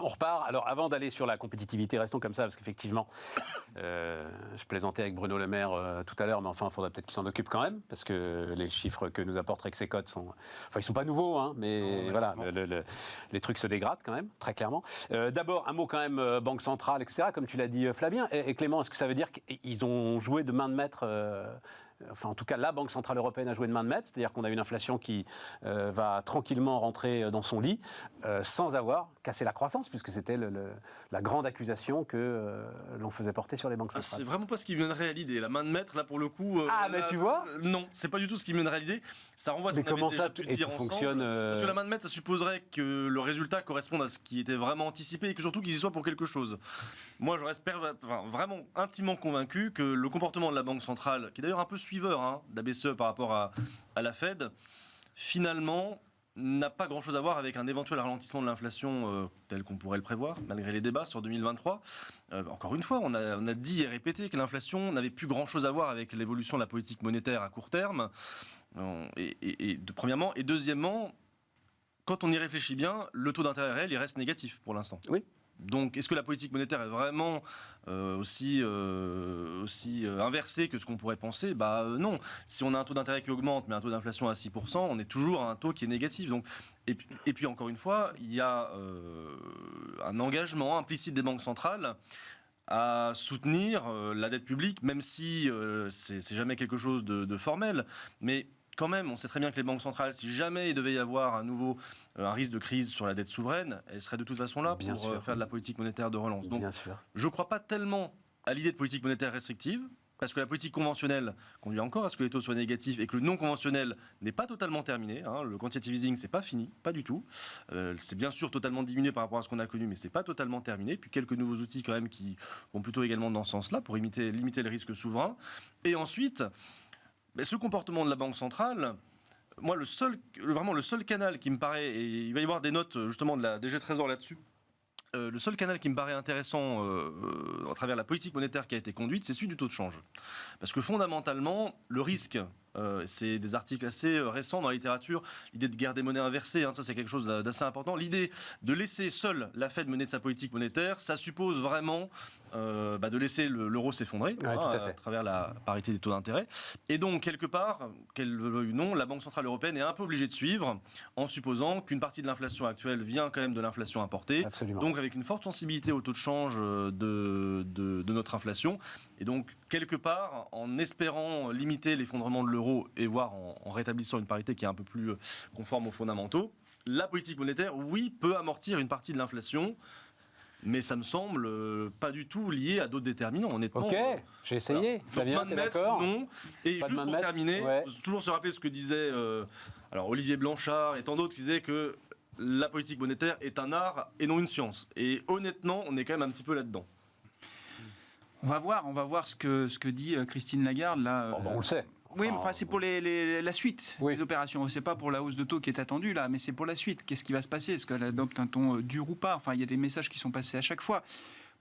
On repart. Alors, avant d'aller sur la compétitivité, restons comme ça, parce qu'effectivement, je plaisantais avec Bruno Le Maire tout à l'heure, mais enfin, il faudrait peut-être qu'il s'en occupe quand même, parce que les chiffres que nous apporte Rexecode sont... Enfin, ils sont pas nouveaux, hein, mais voilà, les trucs se dégradent quand même, très clairement. D'abord, un mot quand même, Banque centrale, etc., comme tu l'as dit, Flavien. Et Clément, est-ce que ça veut dire qu'ils ont joué de main de maître enfin, en tout cas, la Banque Centrale Européenne a joué de main de maître, c'est-à-dire qu'on a une inflation qui va tranquillement rentrer dans son lit, sans avoir cassé la croissance, puisque c'était la grande accusation que l'on faisait porter sur les banques centrales. C'est vraiment pas ce qui me viendrait à l'idée. La main de maître, là, pour le coup... mais tu vois non, c'est pas du tout ce qui me viendrait à l'idée. Ça renvoie à ce qu'on avait déjà pu dire ensemble. Fonctionne Parce que la main de maître, ça supposerait que le résultat corresponde à ce qui était vraiment anticipé et que surtout qu'ils y soient pour quelque chose. Moi, je reste vraiment intimement convaincu que le comportement de la Banque centrale, qui est d'ailleurs un peu suiveur de la BCE par rapport à la Fed, finalement n'a pas grand-chose à voir avec un éventuel ralentissement de l'inflation tel qu'on pourrait le prévoir, malgré les débats sur 2023. Encore une fois, on a dit et répété que l'inflation n'avait plus grand-chose à voir avec l'évolution de la politique monétaire à court terme, premièrement. Et deuxièmement, quand on y réfléchit bien, le taux d'intérêt réel, il reste négatif pour l'instant. Oui. Donc, est-ce que la politique monétaire est vraiment aussi inversée que ce qu'on pourrait penser ? Non. Si on a un taux d'intérêt qui augmente, mais un taux d'inflation à 6%, on est toujours à un taux qui est négatif. Donc, et puis, encore une fois, il y a un engagement implicite des banques centrales à soutenir la dette publique, même si c'est jamais quelque chose de formel. Mais quand même, on sait très bien que les banques centrales, si jamais il devait y avoir à nouveau un risque de crise sur la dette souveraine, elles seraient de toute façon là pour faire de la politique monétaire de relance. Donc, je ne crois pas tellement à l'idée de politique monétaire restrictive, parce que la politique conventionnelle conduit encore à ce que les taux soient négatifs et que le non conventionnel n'est pas totalement terminé. Le quantitative easing, c'est pas fini, pas du tout. C'est bien sûr totalement diminué par rapport à ce qu'on a connu, mais c'est pas totalement terminé. Puis quelques nouveaux outils quand même qui vont plutôt également dans ce sens-là pour limiter le risque souverain. Et ensuite, ce comportement de la Banque centrale, moi, le seul canal qui me paraît, et il va y avoir des notes justement de la DG Trésor là-dessus, le seul canal qui me paraît intéressant à travers la politique monétaire qui a été conduite, c'est celui du taux de change. Parce que fondamentalement, le risque, c'est des articles assez récents dans la littérature, l'idée de guerre des monnaies inversées, ça c'est quelque chose d'assez important. L'idée de laisser seule la Fed mener sa politique monétaire, ça suppose vraiment de laisser l'euro s'effondrer à travers la parité des taux d'intérêt. Et donc, quelque part, qu'elle le veuille ou non, la Banque Centrale Européenne est un peu obligée de suivre en supposant qu'une partie de l'inflation actuelle vient quand même de l'inflation importée. Absolument. Donc, avec une forte sensibilité au taux de change de notre inflation. Et donc, quelque part, en espérant limiter l'effondrement de l'euro et voire en rétablissant une parité qui est un peu plus conforme aux fondamentaux, la politique monétaire, oui, peut amortir une partie de l'inflation. Mais ça me semble pas du tout lié à d'autres déterminants, honnêtement. Ok, j'ai essayé. Flavien, t'es d'accord ? Non. Et pas juste pour terminer, toujours se rappeler ce que disait Olivier Blanchard et tant d'autres qui disaient que la politique monétaire est un art et non une science. Et honnêtement, on est quand même un petit peu là-dedans. On va voir ce que dit Christine Lagarde là. On le sait. Oui, mais c'est pour la suite des opérations. C'est pas pour la hausse de taux qui est attendue là, mais c'est pour la suite. Qu'est-ce qui va se passer ? Est-ce qu'elle adopte un ton dur ou pas ? Enfin, il y a des messages qui sont passés à chaque fois.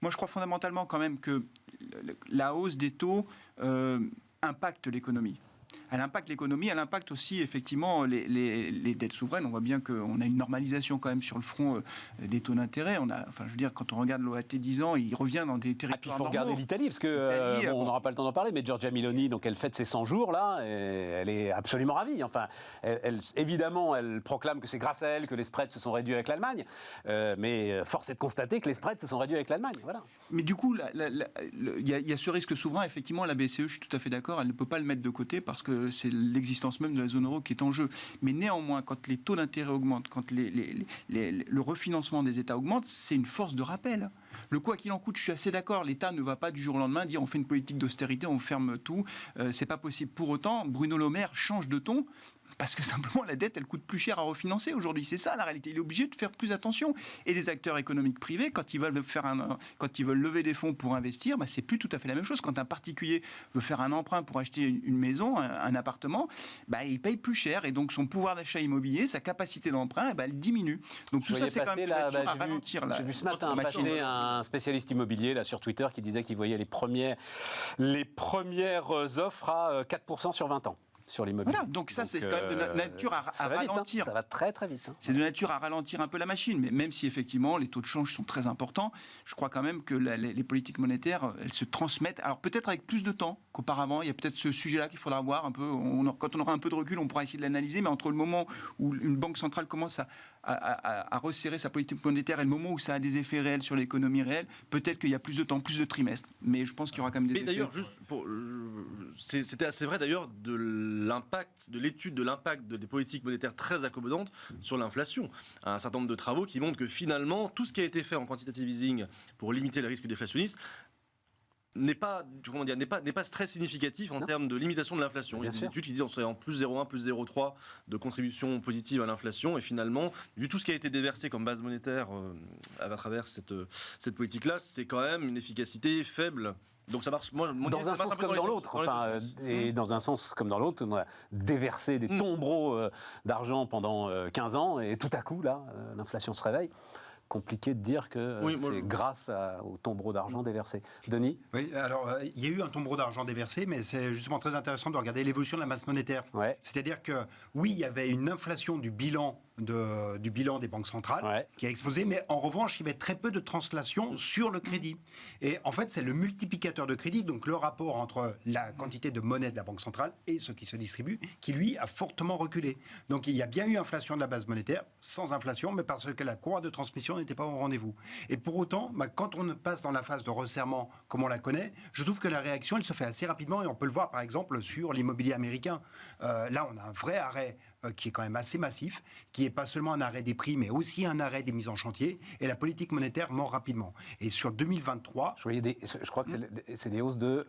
Moi, je crois fondamentalement quand même que la hausse des taux impacte l'économie. Elle impacte l'économie, elle impacte aussi effectivement les dettes souveraines. On voit bien qu'on a une normalisation quand même sur le front des taux d'intérêt. Quand on regarde l'OAT 10 ans, il revient dans des territoires normaux. Il faut regarder l'Italie, parce que on n'aura pas le temps d'en parler, mais Giorgia Meloni, donc elle fête ses 100 jours là, et elle est absolument ravie. Enfin, évidemment, elle proclame que c'est grâce à elle que les spreads se sont réduits avec l'Allemagne, mais force est de constater que les spreads se sont réduits avec l'Allemagne. Voilà. Mais du coup, il y a ce risque souverain. Effectivement, la BCE, je suis tout à fait d'accord, elle ne peut pas le mettre de côté parce que c'est l'existence même de la zone euro qui est en jeu. Mais néanmoins, quand les taux d'intérêt augmentent, quand le refinancement des États augmente, c'est une force de rappel. Le quoi qu'il en coûte, je suis assez d'accord, l'État ne va pas du jour au lendemain dire on fait une politique d'austérité, on ferme tout, c'est pas possible. Pour autant, Bruno Le Maire change de ton. Parce que simplement, la dette, elle coûte plus cher à refinancer aujourd'hui. C'est ça la réalité. Il est obligé de faire plus attention. Et les acteurs économiques privés, quand ils veulent lever des fonds pour investir, c'est plus tout à fait la même chose. Quand un particulier veut faire un emprunt pour acheter une maison, un appartement, il paye plus cher. Et donc, son pouvoir d'achat immobilier, sa capacité d'emprunt, elle diminue. Donc, tout ça, c'est quand même à ralentir. J'ai vu ce matin passer un spécialiste immobilier là, sur Twitter qui disait qu'il voyait les premières offres à 4% sur 20 ans. sur l'immobilier. Voilà, donc ça, c'est quand même de nature à ça va vite, ralentir. ça va très très vite. C'est de nature à ralentir un peu la machine, mais même si effectivement les taux de change sont très importants, je crois quand même que les politiques monétaires, elles se transmettent. Alors peut-être avec plus de temps qu'auparavant, il y a peut-être ce sujet-là qu'il faudra voir un peu. Quand on aura un peu de recul, on pourra essayer de l'analyser, mais entre le moment où une banque centrale commence à resserrer sa politique monétaire et le moment où ça a des effets réels sur l'économie réelle, peut-être qu'il y a plus de temps, plus de trimestres. Mais je pense qu'il y aura quand même des effets. Mais d'ailleurs, c'était assez vrai d'ailleurs de l'étude de l'impact des politiques monétaires très accommodantes sur l'inflation. Un certain nombre de travaux qui montrent que finalement, tout ce qui a été fait en quantitative easing pour limiter les risques déflationnistes n'est pas très significatif en termes de limitation de l'inflation. Il y a des études qui disent qu'on serait en plus 0,1, plus 0,3 de contribution positive à l'inflation, et finalement, vu tout ce qui a été déversé comme base monétaire à travers cette politique-là, c'est quand même une efficacité faible. Donc ça marche, dans un sens comme dans l'autre. Et dans un sens comme dans l'autre, on a déversé des tombereaux d'argent pendant 15 ans, et tout à coup, là, l'inflation se réveille. Compliqué de dire que c'est grâce au tombereau d'argent déversé. Denis ? Oui, alors il y a eu un tombereau d'argent déversé, mais c'est justement très intéressant de regarder l'évolution de la masse monétaire. Ouais. C'est-à-dire que, oui, il y avait une inflation du bilan des banques centrales qui a explosé, mais en revanche, il y avait très peu de translation sur le crédit. Et en fait, c'est le multiplicateur de crédit, donc le rapport entre la quantité de monnaie de la banque centrale et ce qui se distribue, qui lui a fortement reculé. Donc il y a bien eu inflation de la base monétaire, sans inflation, mais parce que la courroie de transmission n'était pas au rendez-vous. Et pour autant, quand on passe dans la phase de resserrement comme on la connaît, je trouve que la réaction, elle se fait assez rapidement, et on peut le voir par exemple sur l'immobilier américain. Là, on a un vrai arrêt qui est quand même assez massif, qui n'est pas seulement un arrêt des prix, mais aussi un arrêt des mises en chantier, et la politique monétaire mord rapidement. Et sur 2023... Je crois que c'est des hausses de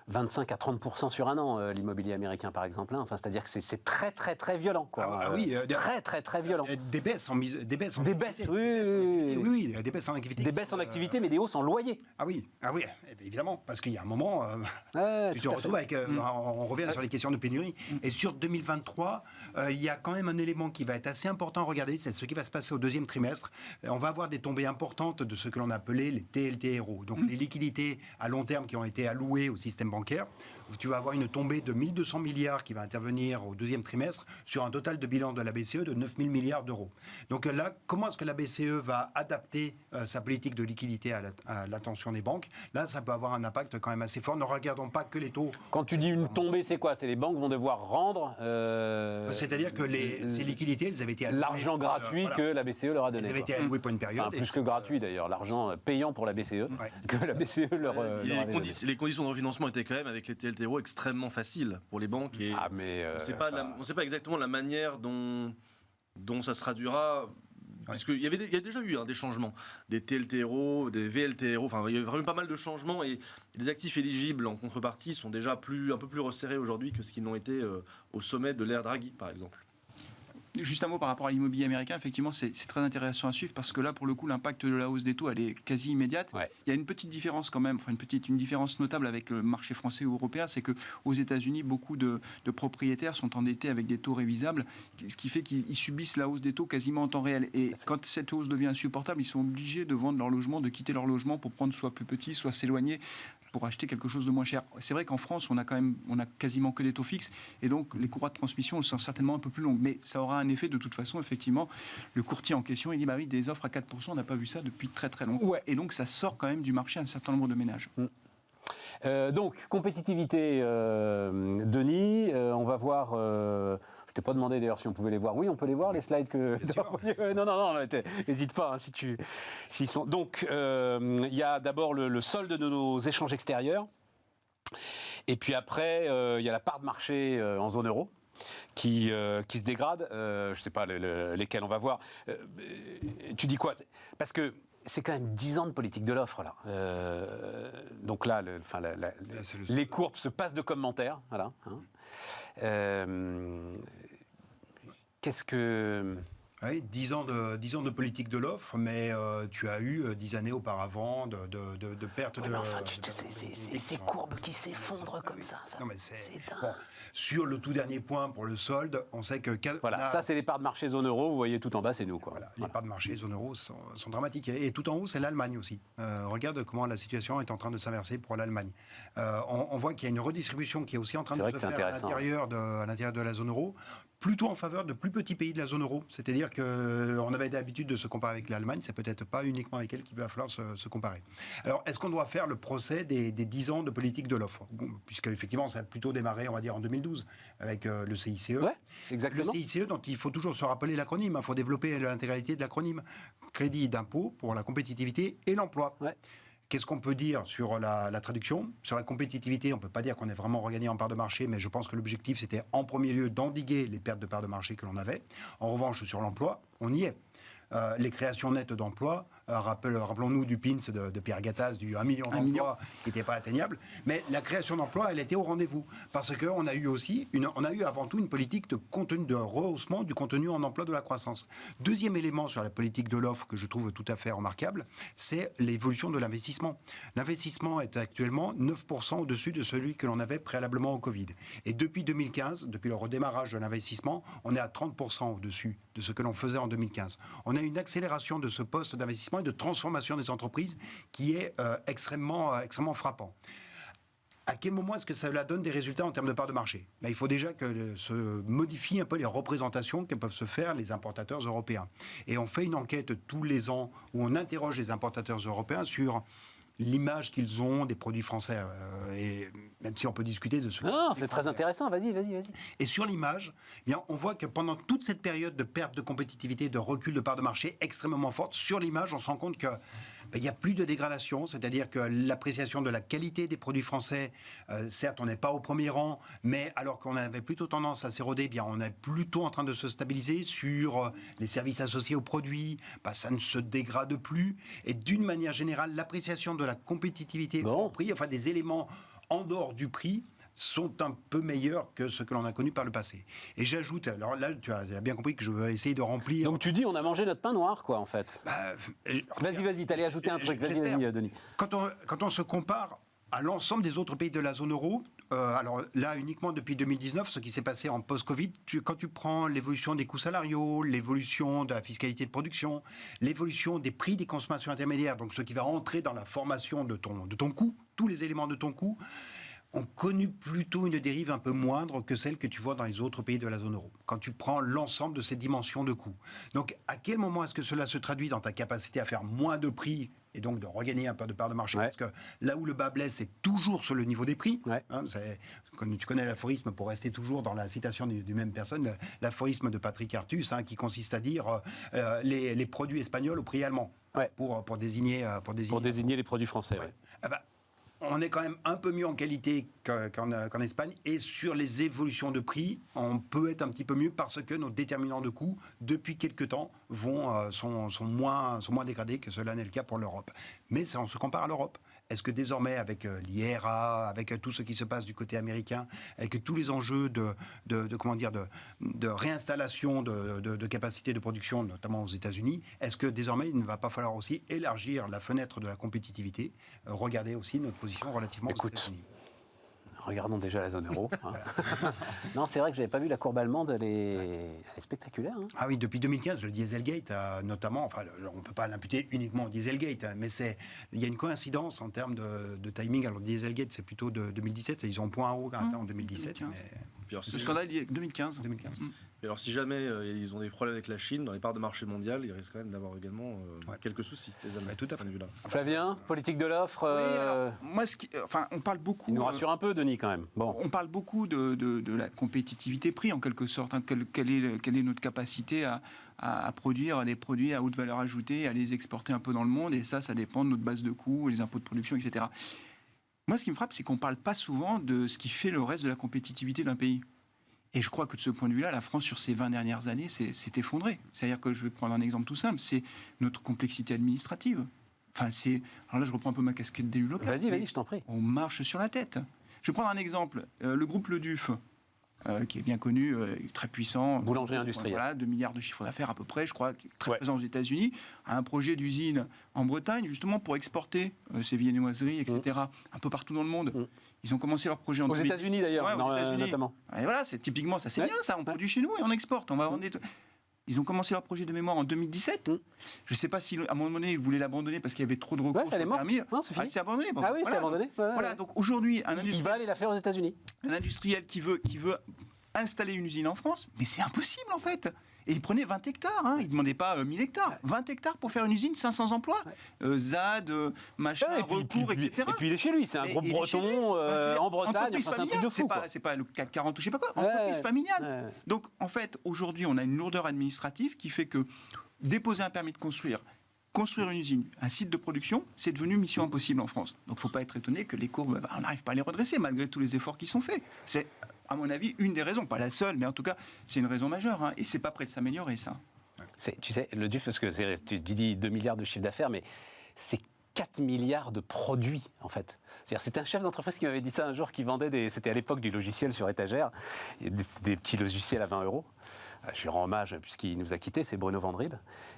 25 à 30% sur un an, l'immobilier américain par exemple. Hein. Enfin, c'est-à-dire que c'est très très très violent, quoi. Très très très violent. Des baisses en des baisses, oui, des baisses en activité. Des baisses en activité, mais des hausses en loyer. Ah oui, évidemment, parce qu'il y a un moment, tu te retrouves avec, on revient sur les questions de pénurie. Et sur 2023, il y a quand même un élément qui va être assez important à regarder, c'est ce qui va se passer au deuxième trimestre. On va avoir des tombées importantes de ce que l'on appelait les TLTRO, donc les liquidités à long terme qui ont été allouées au système bancaire. Tu vas avoir une tombée de 1200 milliards qui va intervenir au deuxième trimestre sur un total de bilan de la BCE de 9000 milliards d'euros. Donc là, comment est-ce que la BCE va adapter sa politique de liquidité à l'attention des banques ? Là, ça peut avoir un impact quand même assez fort. Ne regardons pas que les taux. Quand tu dis une tombée, c'est quoi ? C'est les banques vont devoir rendre... C'est-à-dire que ces liquidités, elles avaient été allouées... L'argent gratuit que la BCE leur a donné. Elles avaient été allouées pour une période. Enfin, plus que gratuit d'ailleurs, l'argent payant pour la BCE, que la BCE leur avait donné. Les conditions de refinancement étaient quand même, avec les TLTRO, extrêmement faciles pour les banques. Et on ne sait pas exactement la manière dont ça se traduira. Parce qu'il y a déjà eu des changements, des TLTRO, des VLTRO, enfin il y a vraiment pas mal de changements, et les actifs éligibles en contrepartie sont déjà un peu plus resserrés aujourd'hui que ce qu'ils l'ont été au sommet de l'ère Draghi, par exemple. Juste un mot par rapport à l'immobilier américain, effectivement, c'est très intéressant à suivre parce que là, pour le coup, l'impact de la hausse des taux, elle est quasi immédiate. Ouais. Il y a une petite différence quand même, une différence notable avec le marché français ou européen, c'est qu'aux États-Unis, beaucoup de propriétaires sont endettés avec des taux révisables, ce qui fait qu'ils subissent la hausse des taux quasiment en temps réel. Et quand cette hausse devient insupportable, ils sont obligés de vendre leur logement, de quitter leur logement pour prendre soit plus petit, soit s'éloigner, pour acheter quelque chose de moins cher. C'est vrai qu'en France, on a quasiment que des taux fixes, et donc les courroies de transmission sont certainement un peu plus longues, mais ça aura un effet de toute façon. Effectivement, le courtier en question, il dit oui, des offres à 4%, on n'a pas vu ça depuis très très longtemps. Ouais. Et donc ça sort quand même du marché un certain nombre de ménages. Donc compétitivité, Denis, on va voir. Je t'ai pas demandé d'ailleurs si on pouvait les voir. Oui, on peut les voir, les slides que. Non, n'hésite pas s'ils sont. Donc il y a d'abord le solde de nos échanges extérieurs, et puis après il y a la part de marché en zone euro qui se dégrade. Je ne sais pas lesquels on va voir. Tu dis quoi ? Parce que c'est quand même 10 ans de politique de l'offre, là. Donc là, les courbes se passent de commentaires. Voilà, hein. Qu'est-ce que Oui, 10 ans de politique de l'offre, mais tu as eu 10 années auparavant de perte de... Mais enfin, ces courbes qui s'effondrent comme ça. Non, mais c'est dingue. bon, sur le tout dernier point pour le solde, on sait que... Voilà, ça c'est les parts de marché zone euro, vous voyez tout en bas, c'est nous. Quoi. Voilà, les parts de marché zone euro sont dramatiques. Et tout en haut, c'est l'Allemagne aussi. Regarde comment la situation est en train de s'inverser pour l'Allemagne. On voit qu'il y a une redistribution qui est aussi en train de se faire à l'intérieur de la zone euro, plutôt en faveur de plus petits pays de la zone euro. C'est-à-dire qu'on avait l'habitude de se comparer avec l'Allemagne, c'est peut-être pas uniquement avec elle qu'il va falloir se comparer. Alors, est-ce qu'on doit faire le procès des 10 ans de politique de l'offre ? Puisque, effectivement, ça a plutôt démarré, on va dire, en 2012, avec le CICE. Ouais, exactement. Le CICE, dont il faut toujours se rappeler l'acronyme, il faut développer l'intégralité de l'acronyme. Crédit d'impôt pour la compétitivité et l'emploi. Ouais. Qu'est-ce qu'on peut dire sur la traduction ? Sur la compétitivité, on ne peut pas dire qu'on est vraiment regagné en part de marché, mais je pense que l'objectif, c'était en premier lieu d'endiguer les pertes de part de marché que l'on avait. En revanche, sur l'emploi, on y est. Les créations nettes d'emplois, rappelons-nous du PINS de Pierre Gattaz, du 1 million d'emplois qui n'était pas atteignable, mais la création d'emplois, elle était au rendez-vous, parce qu'on a eu aussi, on a eu avant tout une politique de contenu, de rehaussement du contenu en emploi de la croissance. Deuxième élément sur la politique de l'offre que je trouve tout à fait remarquable, c'est l'évolution de l'investissement. L'investissement est actuellement 9% au-dessus de celui que l'on avait préalablement au Covid. Et depuis 2015, depuis le redémarrage de l'investissement, on est à 30% au-dessus de ce que l'on faisait en 2015. On a une accélération de ce poste d'investissement et de transformation des entreprises qui est extrêmement frappant. À quel moment est-ce que cela donne des résultats en termes de part de marché ? Il faut déjà que se modifient un peu les représentations que peuvent se faire les importateurs européens. Et on fait une enquête tous les ans où on interroge les importateurs européens sur l'image qu'ils ont des produits français, et même si on peut discuter de ce... Non, c'est très intéressant, vas-y. Et sur l'image, eh bien, on voit que pendant toute cette période de perte de compétitivité, de recul de part de marché extrêmement forte, sur l'image, on se rend compte que il n'y a plus de dégradation, c'est-à-dire que l'appréciation de la qualité des produits français, certes, on n'est pas au premier rang, mais alors qu'on avait plutôt tendance à s'éroder, eh bien, on est plutôt en train de se stabiliser sur les services associés aux produits, ça ne se dégrade plus, et d'une manière générale, l'appréciation de la compétitivité au prix, enfin des éléments en dehors du prix, sont un peu meilleurs que ce que l'on a connu par le passé. Et j'ajoute, alors là, tu as bien compris que je veux essayer de remplir... Donc tu dis, on a mangé notre pain noir, quoi, en fait. Vas-y, t'allais ajouter un truc. Vas-y, Denis. Quand on se compare à l'ensemble des autres pays de la zone euro, alors là, uniquement depuis 2019, ce qui s'est passé en post-Covid, quand tu prends l'évolution des coûts salariaux, l'évolution de la fiscalité de production, l'évolution des prix des consommations intermédiaires, donc ce qui va entrer dans la formation de ton coût, tous les éléments de ton coût, ont connu plutôt une dérive un peu moindre que celle que tu vois dans les autres pays de la zone euro, quand tu prends l'ensemble de ces dimensions de coûts. Donc, à quel moment est-ce que cela se traduit dans ta capacité à faire moins de prix et donc de regagner un peu de part de marché? Parce que là où le bas blesse, c'est toujours sur le niveau des prix. Tu connais l'aphorisme, pour rester toujours dans la citation du même personne, l'aphorisme de Patrick Artus, qui consiste à dire les produits espagnols au prix allemand, pour désigner les produits français. On est quand même un peu mieux en qualité qu'en Espagne, et sur les évolutions de prix, on peut être un petit peu mieux parce que nos déterminants de coûts, depuis quelques temps, sont moins dégradés que cela n'est le cas pour l'Europe. Mais ça, on se compare à l'Europe. Est-ce que désormais, avec l'IRA, avec tout ce qui se passe du côté américain, avec tous les enjeux de réinstallation de capacité de production, notamment aux États-Unis, est-ce que désormais, il ne va pas falloir aussi élargir la fenêtre de la compétitivité, regarder aussi notre position relativement aux États-Unis? Regardons déjà la zone euro. Non, c'est vrai que je n'avais pas vu la courbe allemande, elle est spectaculaire. Ah oui, depuis 2015, le Dieselgate, notamment, enfin, on ne peut pas l'imputer uniquement au Dieselgate, mais il y a une coïncidence en termes de timing. Alors, le Dieselgate, c'est plutôt de 2017, ils ont point haut en 2017. Le scandale 2015. Et alors, si jamais ils ont des problèmes avec la Chine, dans les parts de marché mondiales, ils risquent quand même d'avoir également quelques soucis, les Allemands. Tout à fait. Flavien, politique de l'offre. Moi, on parle beaucoup. Il nous rassure un peu, Denis, quand même. Bon. On parle beaucoup de la compétitivité prix, en quelque sorte. Quelle est notre capacité à produire des produits à haute valeur ajoutée, à les exporter un peu dans le monde, et ça dépend de notre base de coûts, les impôts de production, etc. Moi, ce qui me frappe, c'est qu'on ne parle pas souvent de ce qui fait le reste de la compétitivité d'un pays. Et je crois que de ce point de vue-là, la France, sur ces 20 dernières années, s'est effondrée. C'est-à-dire que je vais prendre un exemple tout simple, c'est notre complexité administrative. Alors là, je reprends un peu ma casquette d'élu local. Vas-y, je t'en prie. On marche sur la tête. Je vais prendre un exemple. Le groupe Le Duf, qui est bien connu, très puissant. Boulanger industriel. Voilà, 2 milliards de chiffre d'affaires à peu près, je crois, qui est très présent aux États-Unis, a un projet d'usine en Bretagne, justement pour exporter ces viennoiseries, etc., un peu partout dans le monde. Ils ont commencé leur projet en Aux États-Unis d'ailleurs, notamment. Et voilà, c'est typiquement, ça c'est bien ça, on produit chez nous et on exporte. On va vendre Ils ont commencé leur projet de mémoire en 2017. Je ne sais pas si, à un moment donné, ils voulaient l'abandonner parce qu'il y avait trop de recours sur le permis. Non, c'est fini. C'est abandonné. Ah oui, c'est abandonné. Voilà, donc aujourd'hui, il va aller la faire aux États-Unis. Un industriel qui veut installer une usine en France, mais c'est impossible en fait. Et il prenait 20 hectares, il ne demandait pas 1000 hectares. 20 hectares pour faire une usine, 500 emplois. ZAD, machin, recours, etc. Et puis il est chez lui, c'est un groupe breton en Bretagne, c'est un truc de fou. C'est pas le CAC 40 ou je sais pas quoi, entreprise familiale. Donc en fait, aujourd'hui, on a une lourdeur administrative qui fait que déposer un permis de construire une usine, un site de production, c'est devenu mission impossible en France. Donc il ne faut pas être étonné que les courbes, on n'arrive pas à les redresser malgré tous les efforts qui sont faits. C'est, à mon avis, une des raisons, pas la seule, mais en tout cas, c'est une raison majeure. Et c'est pas prêt de s'améliorer, ça. Tu sais, le DUF, parce que tu dis 2 milliards de chiffre d'affaires, mais c'est 4 milliards de produits, en fait. C'est-à-dire, c'était un chef d'entreprise qui m'avait dit ça un jour, qui vendait c'était à l'époque du logiciel sur étagère, des petits logiciels à 20 €. Je lui rends hommage, puisqu'il nous a quittés, c'est Bruno Vandrib,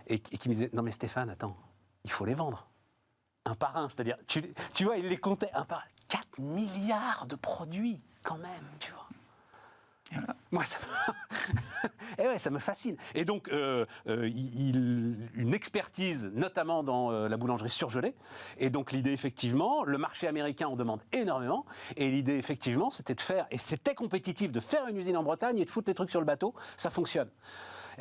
et qui me disait, non mais Stéphane, attends, il faut les vendre. Un par un, c'est-à-dire, tu vois, il les comptait un par un. 4 milliards de produits, quand même, tu vois. Voilà. Moi, ça me fascine. Et donc, une expertise, notamment dans la boulangerie surgelée. Et donc, l'idée, effectivement, le marché américain en demande énormément. Et l'idée, effectivement, c'était de faire, et c'était compétitif, de faire une usine en Bretagne et de foutre les trucs sur le bateau. Ça fonctionne.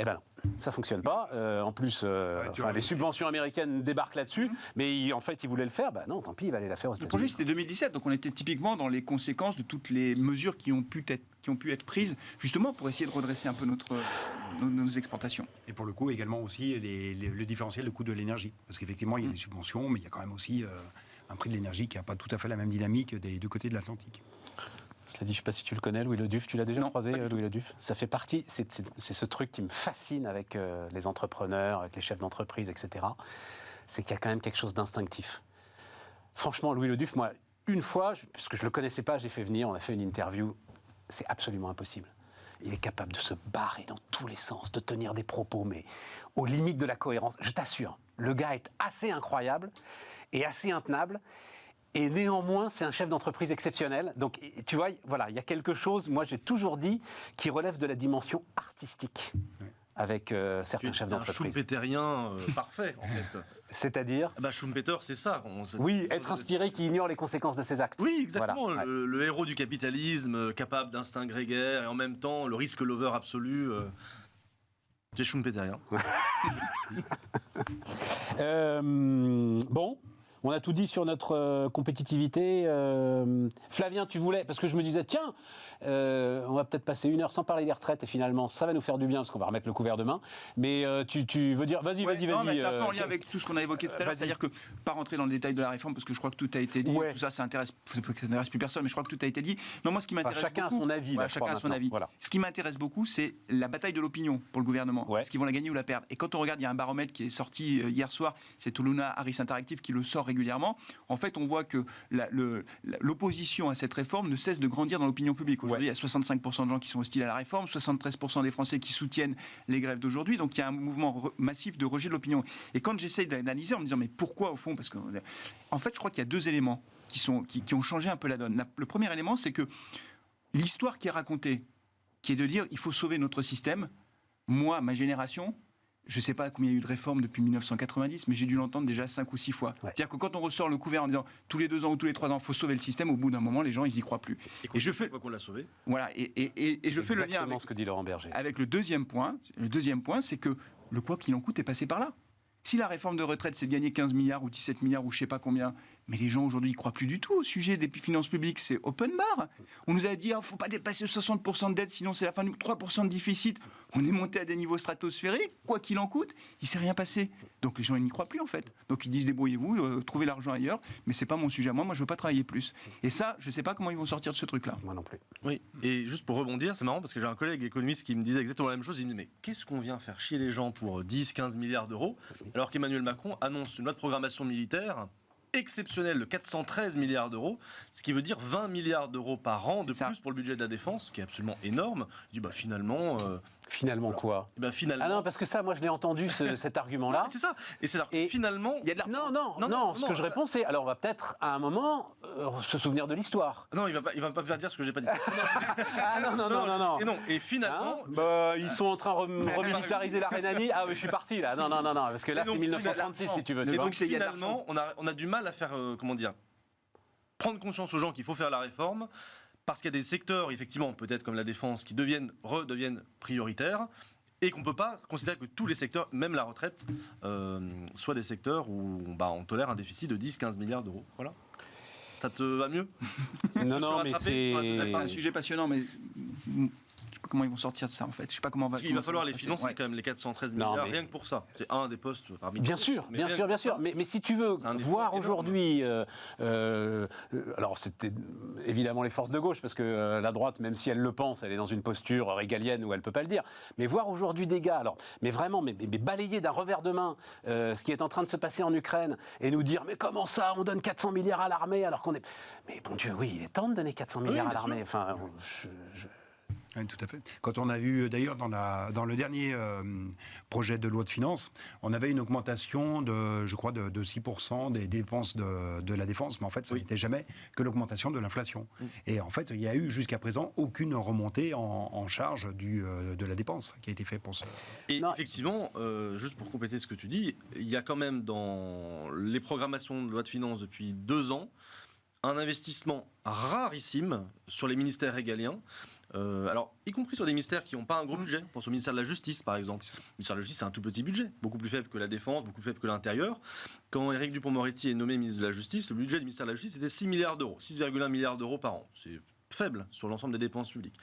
Eh ben non, ça fonctionne pas. En plus, les subventions américaines débarquent là-dessus, mais en fait, ils voulaient le faire. Ben non, tant pis, il va aller la faire aux États-Unis. Le projet, c'était 2017, donc on était typiquement dans les conséquences de toutes les mesures qui ont pu être prises, justement pour essayer de redresser un peu nos exportations. Et pour le coup, également aussi le différentiel, le coût de l'énergie. Parce qu'effectivement, il y a des subventions, mais il y a quand même aussi un prix de l'énergie qui n'a pas tout à fait la même dynamique des deux côtés de l'Atlantique. Cela dit, je ne sais pas si tu le connais, Louis Le Duf. Tu l'as déjà croisé, Louis Le Duf? Ça fait partie, c'est ce truc qui me fascine avec les entrepreneurs, avec les chefs d'entreprise, etc. C'est qu'il y a quand même quelque chose d'instinctif. Franchement, Louis Le Duf, moi, une fois, parce que je ne le connaissais pas, j'ai fait venir, on a fait une interview. C'est absolument impossible. Il est capable de se barrer dans tous les sens, de tenir des propos, mais aux limites de la cohérence. Je t'assure, le gars est assez incroyable et assez intenable. Et néanmoins, c'est un chef d'entreprise exceptionnel. Donc, tu vois, voilà, il y a quelque chose, moi j'ai toujours dit, qui relève de la dimension artistique avec certains chefs d'entreprise. Un schumpeterien parfait, en fait. C'est-à-dire Schumpeter, c'est ça. Oui, être inspiré qui ignore les conséquences de ses actes. Oui, exactement. Voilà. Le héros du capitalisme, capable d'instinct grégaire, et en même temps, le risque lover absolu. C'est schumpeterien. Bon. On a tout dit sur notre compétitivité. Flavien, tu voulais, parce que je me disais, tiens, on va peut-être passer 1 heure sans parler des retraites, et finalement, ça va nous faire du bien, parce qu'on va remettre le couvert demain. Mais tu veux dire, vas-y. Non, mais c'est un peu en lien avec tout ce qu'on a évoqué tout à l'heure, c'est-à-dire que, pas rentrer dans le détail de la réforme, parce que je crois que tout a été dit, tout ça intéresse plus personne, mais je crois que tout a été dit. Non, moi, ce qui m'intéresse chacun beaucoup, a son avis. chacun a son avis. Voilà. Ce qui m'intéresse beaucoup, c'est la bataille de l'opinion pour le gouvernement. Est-ce qu'ils vont la gagner ou la perdre? Et quand on regarde, il y a un baromètre qui est sorti hier soir, c'est Tuluna Harris Interactive qui le sort régulièrement. En fait, on voit que l'opposition à cette réforme ne cesse de grandir dans l'opinion publique. Aujourd'hui, il y a 65% de gens qui sont hostiles à la réforme, 73% des Français qui soutiennent les grèves d'aujourd'hui. Donc, il y a un mouvement massif de rejet de l'opinion. Et quand j'essaye d'analyser en me disant, mais pourquoi, au fond? Parce que, en fait, je crois qu'il y a 2 éléments qui ont changé un peu la donne. Le premier élément, c'est que l'histoire qui est racontée, qui est de dire, il faut sauver notre système, moi, ma génération... Je ne sais pas combien il y a eu de réformes depuis 1990, mais j'ai dû l'entendre déjà 5 ou 6 fois. C'est-à-dire que quand on ressort le couvert en disant tous les 2 ans ou tous les 3 ans, il faut sauver le système, au bout d'un moment, les gens, ils n'y croient plus. Et je fais qu'on l'a sauvé. Voilà, et je fais le lien avec ce que dit Laurent Berger. Avec le deuxième point. Le deuxième point, c'est que le quoi qu'il en coûte est passé par là. Si la réforme de retraite, c'est de gagner 15 milliards ou 17 milliards ou je ne sais pas combien, mais les gens aujourd'hui ne croient plus du tout au sujet des finances publiques, c'est open bar. On nous a dit, il ne faut pas dépasser 60% de dette, sinon c'est la fin du 3% de déficit. On est monté à des niveaux stratosphériques, quoi qu'il en coûte, il ne s'est rien passé. Donc les gens ils n'y croient plus en fait. Donc ils disent, débrouillez-vous, trouvez l'argent ailleurs, mais ce n'est pas mon sujet. Moi je ne veux pas travailler plus. Et ça, je ne sais pas comment ils vont sortir de ce truc-là. Moi non plus. Oui, et juste pour rebondir, c'est marrant parce que j'ai un collègue économiste qui me disait exactement la même chose. Il me dit, mais qu'est-ce qu'on vient faire chier les gens pour 10-15 milliards d'euros alors qu'Emmanuel Macron annonce une loi de programmation militaire exceptionnel de 413 milliards d'euros, ce qui veut dire 20 milliards d'euros par an de plus pour le budget de la défense, ce qui est absolument énorme. Je dis finalement... Finalement quoi finalement... Ah non, parce que ça, moi je l'ai entendu cet argument-là. C'est ça. Et finalement... Il y a de non, ce que je réponds c'est, alors on va peut-être à un moment se souvenir de l'histoire. Non, il va pas me faire dire ce que j'ai pas dit. Non. Et finalement... ils sont en train de remilitariser la Rhénanie. Ah oui, je suis parti là. Non, parce que là c'est 1936 si tu veux. Et donc finalement, on a du mal à faire, prendre conscience aux gens qu'il faut faire la réforme, parce qu'il y a des secteurs, effectivement, peut-être comme la défense, qui redeviennent prioritaires, et qu'on ne peut pas considérer que tous les secteurs, même la retraite, soient des secteurs où on tolère un déficit de 10-15 milliards d'euros. Voilà. Ça te va mieux? Non, mais c'est un sujet passionnant, mais... Je sais pas comment ils vont sortir de ça en fait. Je sais pas comment on va. Il va falloir les financer quand même, les 413 milliards, rien que pour ça. C'est un des postes parmi. Bien sûr. Mais si tu veux voir aujourd'hui, alors c'était évidemment les forces de gauche, parce que la droite, même si elle le pense, elle est dans une posture régalienne où elle peut pas le dire. Mais voir aujourd'hui des gars, mais vraiment, mais balayer d'un revers de main ce qui est en train de se passer en Ukraine et nous dire mais comment ça, on donne 400 milliards à l'armée alors qu'on est. Mais bon Dieu, oui, il est temps de donner 400 milliards à l'armée. Enfin, Oui, tout à fait. Quand on a vu, d'ailleurs, dans le dernier projet de loi de finances, on avait une augmentation de 6% des dépenses de la défense, mais en fait, ça n'était jamais que l'augmentation de l'inflation. Et en fait, il y a eu jusqu'à présent aucune remontée en charge de la dépense qui a été faite pour ça. Et effectivement, juste pour compléter ce que tu dis, il y a quand même dans les programmations de loi de finances depuis 2 ans, un investissement rarissime sur les ministères régaliens. Alors, y compris sur des ministères qui n'ont pas un gros budget. Je pense au ministère de la Justice, par exemple. Le ministère de la Justice, c'est un tout petit budget, beaucoup plus faible que la Défense, beaucoup plus faible que l'Intérieur. Quand Éric Dupond-Moretti est nommé ministre de la Justice, le budget du ministère de la Justice était 6 milliards d'euros, 6,1 milliards d'euros par an. C'est faible sur l'ensemble des dépenses publiques.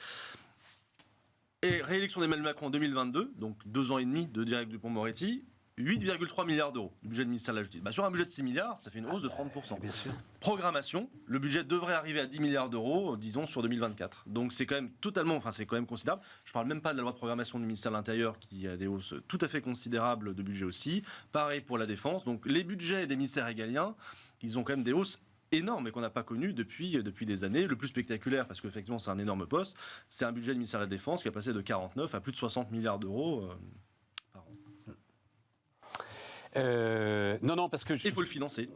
Et réélection d'Emmanuel Macron en 2022, donc 2 ans et demi de Éric Dupond-Moretti, 8,3 milliards d'euros du budget du ministère de la Justice. Sur un budget de 6 milliards, ça fait une hausse de 30%. Bien sûr. Programmation, le budget devrait arriver à 10 milliards d'euros, disons, sur 2024. Donc c'est quand même c'est quand même considérable. Je ne parle même pas de la loi de programmation du ministère de l'Intérieur qui a des hausses tout à fait considérables de budget aussi. Pareil pour la Défense. Donc les budgets des ministères régaliens, ils ont quand même des hausses énormes et qu'on n'a pas connues depuis des années. Le plus spectaculaire, parce qu'effectivement c'est un énorme poste, c'est un budget du ministère de la Défense qui a passé de 49 à plus de 60 milliards d'euros par an. Non, parce que... Il faut le financer.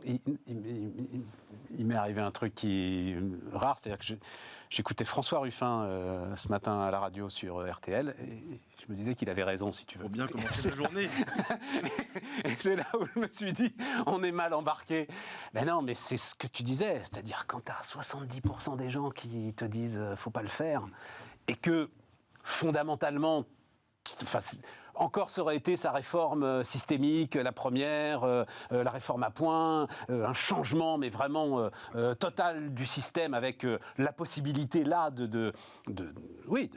Il m'est arrivé un truc qui est rare, c'est-à-dire que j'écoutais François Ruffin ce matin à la radio sur RTL, et je me disais qu'il avait raison, si tu veux. Faut bien commencer la journée. Et c'est là où je me suis dit, on est mal embarqué. Ben non, mais c'est ce que tu disais, c'est-à-dire quand tu as 70% des gens qui te disent « faut pas le faire », et que fondamentalement... Encore, ça aurait été sa réforme systémique, la première, la réforme à points, un changement, mais vraiment total du système, avec la possibilité là de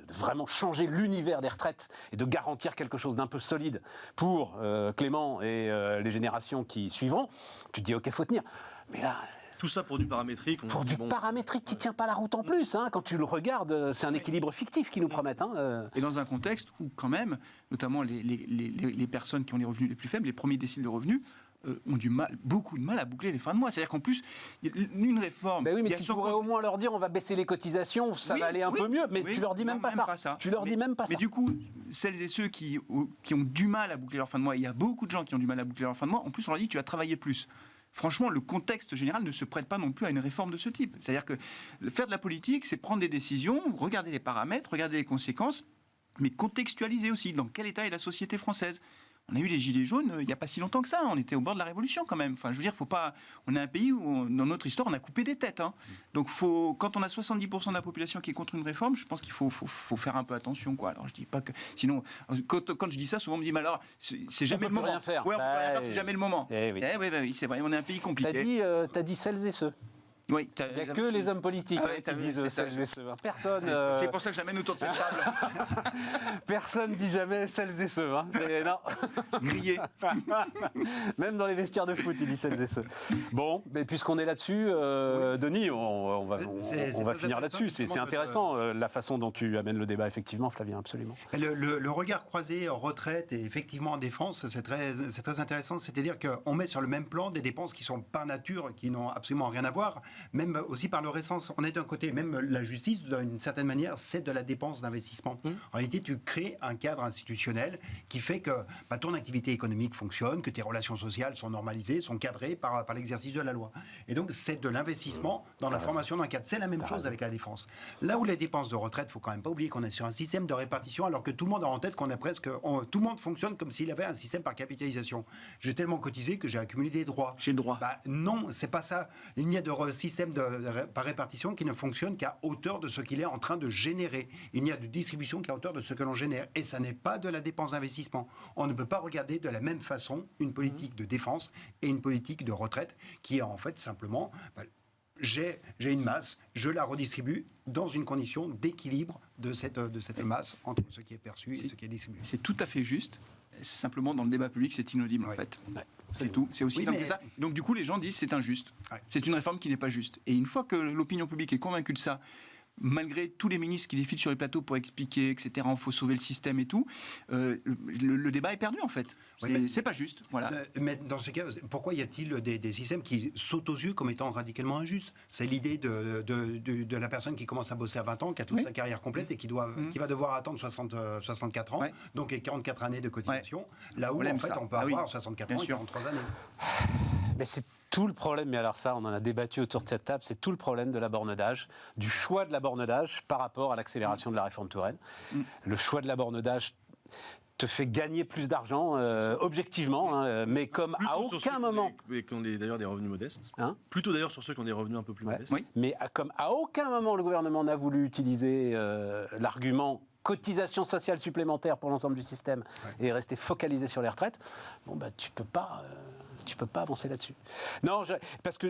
vraiment changer l'univers des retraites et de garantir quelque chose d'un peu solide pour Clément et les générations qui suivront. Tu te dis, ok, faut tenir. Mais là... Tout ça pour du paramétrique. Paramétrique qui ne tient pas la route en plus. Quand tu le regardes, c'est un équilibre fictif qu'ils nous promettent. Et dans un contexte où, quand même, notamment les personnes qui ont les revenus les plus faibles, les premiers déciles de revenus, ont beaucoup de mal à boucler les fins de mois. C'est-à-dire qu'en plus, une réforme... Ben oui, mais tu pourrais au moins leur dire on va baisser les cotisations, ça va aller un peu mieux, mais tu leur dis même pas ça. Tu leur dis même pas ça. Mais du coup, celles et ceux qui ont du mal à boucler leur fin de mois, il y a beaucoup de gens qui ont du mal à boucler leur fin de mois, en plus on leur dit tu vas travailler plus. Franchement, le contexte général ne se prête pas non plus à une réforme de ce type. C'est-à-dire que faire de la politique, c'est prendre des décisions, regarder les paramètres, regarder les conséquences, mais contextualiser aussi dans quel état est la société française. On a eu les gilets jaunes il n'y a pas si longtemps que ça. On était au bord de la révolution quand même. Enfin, je veux dire, faut pas. On est un pays où, dans notre histoire, on a coupé des têtes. Donc, quand on a 70% de la population qui est contre une réforme, je pense qu'il faut faire un peu attention, quoi. Alors, je dis pas que. Sinon, quand je dis ça, souvent on me dit, mais alors, c'est jamais le moment. Rien faire. Ouais, on peut rien faire, c'est jamais le moment. Oui, c'est vrai. On est un pays compliqué. T'as dit celles et ceux. Oui, il n'y a que les hommes politiques qui disent celles et ceux. Personne. C'est pour ça que j'amène autour de cette table. Personne dit jamais celles et ceux. Hein. Non. Grillé. Même dans les vestiaires de foot, il dit celles et ceux. Bon, mais puisqu'on est là-dessus, Denis, on va finir là-dessus. C'est intéressant la façon dont tu amènes le débat, effectivement, Flavien, absolument. Le regard croisé en retraite et effectivement en défense, c'est très intéressant. C'est-à-dire qu'on met sur le même plan des dépenses qui sont par nature, qui n'ont absolument rien à voir, même aussi par leur essence. On est d'un côté, même la justice, d'une certaine manière, c'est de la dépense d'investissement. En réalité, tu crées un cadre institutionnel qui fait que ton activité économique fonctionne, que tes relations sociales sont normalisées, sont cadrées par l'exercice de la loi. Et donc, c'est de l'investissement dans la formation d'un cadre. C'est la même chose avec la défense. Là où les dépenses de retraite, il ne faut quand même pas oublier qu'on est sur un système de répartition, alors que tout le monde a en tête qu'on a tout le monde fonctionne comme s'il avait un système par capitalisation. J'ai tellement cotisé que j'ai accumulé des droits. J'ai le droit. Non, c'est pas ça. Il n'y a de système par répartition qui ne fonctionne qu'à hauteur de ce qu'il est en train de générer. Il n'y a de distribution qu'à hauteur de ce que l'on génère. Et ça n'est pas de la dépense d'investissement. On ne peut pas regarder de la même façon une politique de défense et une politique de retraite qui est en fait simplement... j'ai une masse, je la redistribue dans une condition d'équilibre de cette masse entre ce qui est perçu et ce qui est distribué. C'est tout à fait juste. Simplement, dans le débat public, c'est inaudible, en fait. Ouais. C'est tout. C'est aussi simple que ça. Donc, du coup, les gens disent c'est injuste. Ouais. C'est une réforme qui n'est pas juste. Et une fois que l'opinion publique est convaincue de ça, malgré tous les ministres qui défilent sur les plateaux pour expliquer, etc., il faut sauver le système et tout, le débat est perdu, en fait. C'est pas juste. Voilà. Mais dans ce cas, pourquoi y a-t-il des systèmes qui sautent aux yeux comme étant radicalement injustes? C'est l'idée de la personne qui commence à bosser à 20 ans, qui a toute sa carrière complète et qui va devoir attendre 64 ans, donc 44 années de cotisation, là où, en fait, on peut avoir 64 ans et 43 années. Mais c'est tout le problème, mais alors ça, on en a débattu autour de cette table, c'est tout le problème de la borne d'âge, du choix de la borne d'âge par rapport à l'accélération de la réforme Touraine. Le choix de la borne d'âge te fait gagner plus d'argent, objectivement, mais comme plutôt à aucun moment... qui ont d'ailleurs des revenus modestes. Plutôt d'ailleurs sur ceux qui ont des revenus un peu plus modestes. Oui. Mais comme à aucun moment le gouvernement n'a voulu utiliser l'argument cotisation sociale supplémentaire pour l'ensemble du système et rester focalisé sur les retraites, tu peux pas avancer là-dessus. Non, parce que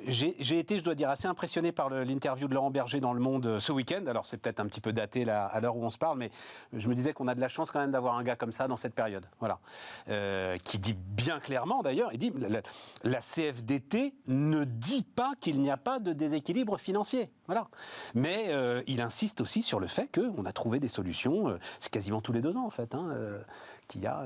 j'ai été, je dois dire, assez impressionné par l'interview de Laurent Berger dans Le Monde ce week-end. Alors, c'est peut-être un petit peu daté là, à l'heure où on se parle, mais je me disais qu'on a de la chance quand même d'avoir un gars comme ça dans cette période. Voilà. Qui dit bien clairement, d'ailleurs, il dit la CFDT ne dit pas qu'il n'y a pas de déséquilibre financier. Voilà. Mais il insiste aussi sur le fait qu'on a trouvé des solutions, c'est quasiment tous les 2 ans, en fait, qu'il y a...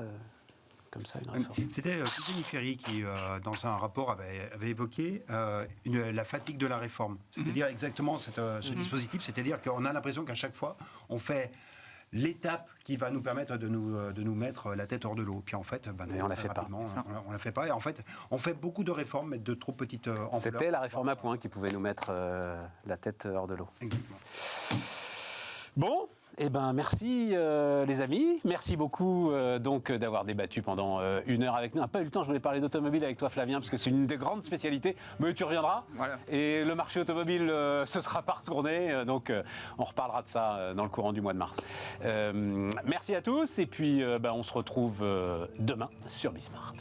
comme ça, une réforme. C'était Pisani Ferry qui, dans un rapport, avait évoqué la fatigue de la réforme. C'est-à-dire exactement ce dispositif, c'est-à-dire qu'on a l'impression qu'à chaque fois, on fait l'étape qui va nous permettre de nous mettre la tête hors de l'eau. Puis en fait, on la fait pas. On la fait pas. Et en fait, on fait beaucoup de réformes, mais de trop petites ampleurs. C'était la réforme à points qui pouvait nous mettre la tête hors de l'eau. Exactement. Bon. Eh ben merci les amis, merci beaucoup donc d'avoir débattu pendant 1 heure avec nous. On n'a pas eu le temps, je voulais parler d'automobile avec toi Flavien parce que c'est une des grandes spécialités, mais tu reviendras. Voilà. Et le marché automobile se sera pas retourné, donc on reparlera de ça dans le courant du mois de mars. Merci à tous et puis on se retrouve demain sur Bismart.